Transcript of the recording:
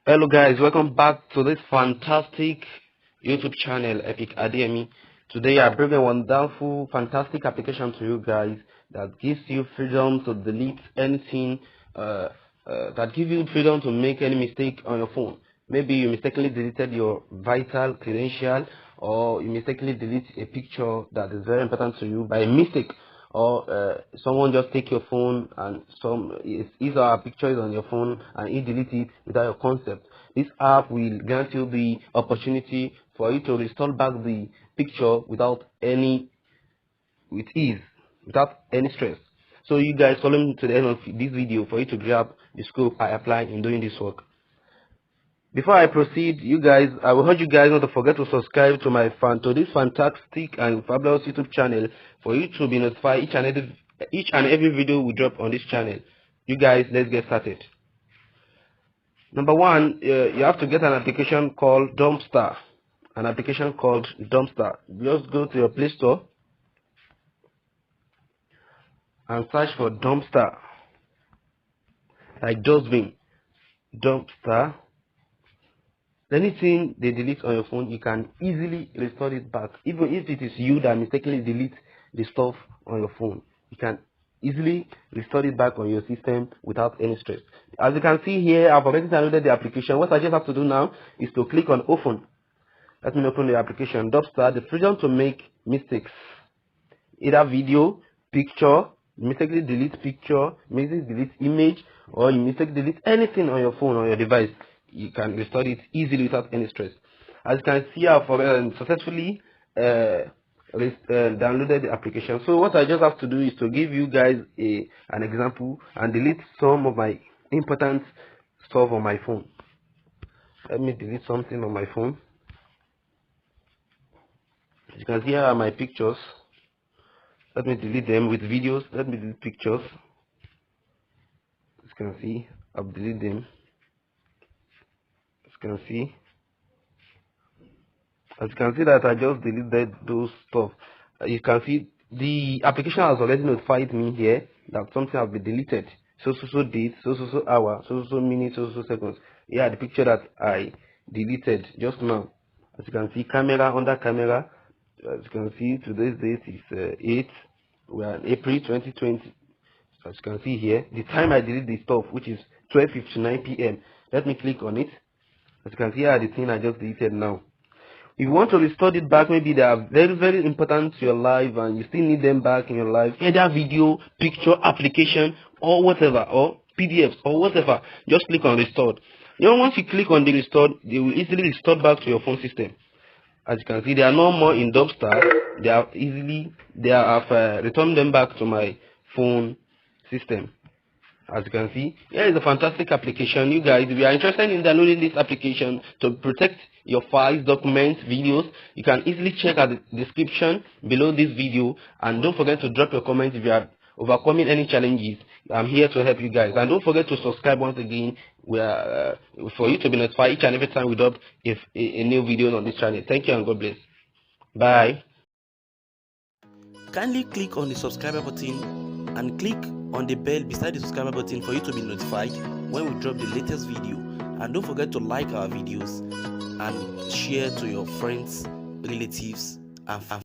Hello guys, welcome back to this fantastic YouTube channel, Epic Ademi. Today I bring a wonderful, fantastic application to you guys that gives you freedom to delete anything, that gives you freedom to make any mistake on your phone. Maybe you mistakenly deleted your vital credential, or you mistakenly delete a picture that is very important to you by mistake, or someone just take your phone and his or her picture is on your phone and he delete it without your consent. This app will grant you the opportunity for you to restore back the picture with ease, without any stress. So you guys follow me to the end of this video for you to grab the scope I apply in doing this work. Before I proceed, I will urge you guys not to forget to subscribe to this fantastic and fabulous YouTube channel for you to be notified each and every video we drop on this channel. You guys, let's get started. Number one, you have to get an application called Dumpster. An application called Dumpster. Just go to your Play Store and search for Dumpster, like dustbin. Dumpster. Anything they delete on your phone, you can easily restore it back. Even if it is you that mistakenly delete the stuff on your phone, you can easily restore it back on your system without any stress. As you can see here, I've already downloaded the application. What I just have to do now is to click on open. Let me open the application. Dumpster, the freedom to make mistakes. Either video, picture, mistakenly delete picture, mistakenly delete image, or you mistakenly delete anything on your phone or your device. You can restore it easily without any stress. As you can see, I've successfully downloaded the application. So what I just have to do is to give you guys an example and delete some of my important stuff on my phone. Let me delete something on my phone. As you can see, here are my pictures. Let me delete them. With videos, let me delete pictures. As you can see, I've deleted them. As you can see that I just deleted those stuff. You can see the application has already notified me here that something has been deleted. So date, so hour, so minute, so seconds. Yeah, the picture that I deleted just now. As you can see, camera, under camera. As you can see, today's date is 8. We are in April 2020. So as you can see here, the time I deleted the stuff, which is 12:59 p.m. Let me click on it. As you can see here, the thing I just deleted now. If you want to restore it back, maybe they are very, very important to your life and you still need them back in your life, either video, picture, application, or whatever, or PDFs, or whatever, just click on restore. Once you click on the restore, they will easily restore back to your phone system. As you can see, they are no more in Dumpster. They have returned them back to my phone system. As you can see, here is a fantastic application. You guys, if you are interested in downloading this application to protect your files, documents, videos, you can easily check at the description below this video, and don't forget to drop your comments if you are overcoming any challenges. I'm here to help you guys, and don't forget to subscribe once again for you to be notified each and every time we drop a new video on this channel. Thank you and God bless. Bye. Kindly click on the subscriber button and click on the bell beside the subscriber button for you to be notified when we drop the latest video. And don't forget to like our videos and share to your friends, relatives, and family.